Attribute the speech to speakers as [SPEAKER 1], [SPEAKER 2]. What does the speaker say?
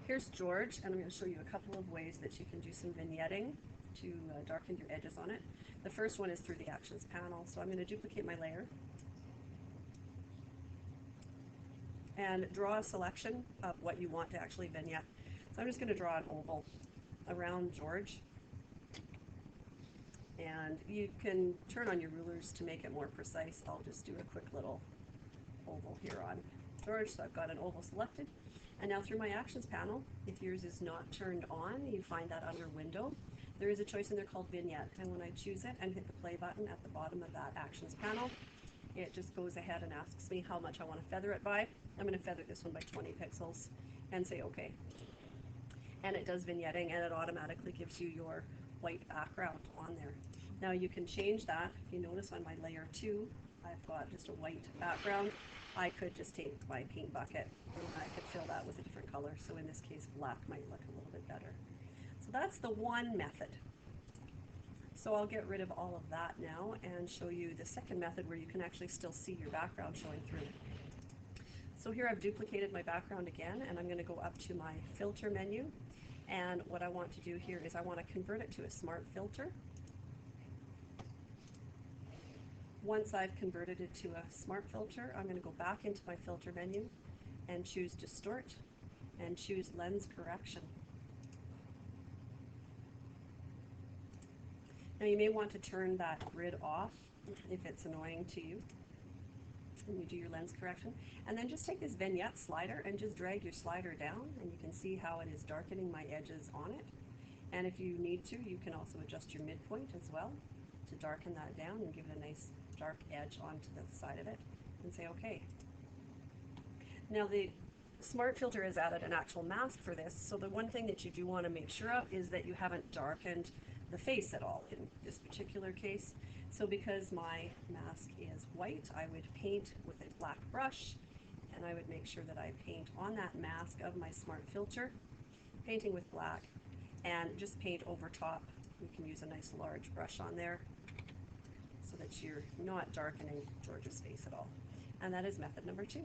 [SPEAKER 1] Here's George, and I'm going to show you a couple of ways that you can do some vignetting to darken your edges on it. The first one is through the Actions panel. So I'm going to duplicate my layer and draw a selection of what you want to actually vignette. So I'm just going to draw an oval around George, and you can turn on your rulers to make it more precise. I'll just do a quick little oval here on George. So I've got an oval selected, and now through my Actions panel, if yours is not turned on, you find that under Window. There is a choice in there called Vignette, and when I choose it and hit the play button at the bottom of that Actions panel, it just goes ahead and asks me how much I want to feather it by. I'm going to feather this one by 20 pixels and say OK. And it does vignetting, and it automatically gives you your white background on there. Now you can change that. If you notice on my layer 2, I've got just a white background. I could just take my paint bucket and I could fill that with a different color. So in this case, black might look a little bit better. So that's the one method. So I'll get rid of all of that now and show you the second method where you can actually still see your background showing through. So here I've duplicated my background again, and I'm going to go up to my filter menu, and what I want to do here is I want to convert it to a smart filter. Once I've converted it to a smart filter, I'm going to go back into my filter menu and choose Distort and choose Lens Correction. Now you may want to turn that grid off if it's annoying to you when you do your lens correction. And then just take this vignette slider and just drag your slider down, and you can see how it is darkening my edges on it. And if you need to, you can also adjust your midpoint as well to darken that down and give it a nice dark edge onto the side of it, and say OK. Now the Smart Filter has added an actual mask for this, so the one thing that you do want to make sure of is that you haven't darkened the face at all in this particular case. So because my mask is white, I would paint with a black brush, and I would make sure that I paint on that mask of my Smart Filter, painting with black, and just paint over top. You can use a nice large brush on there so that you're not darkening George's face at all. And that is method number 2.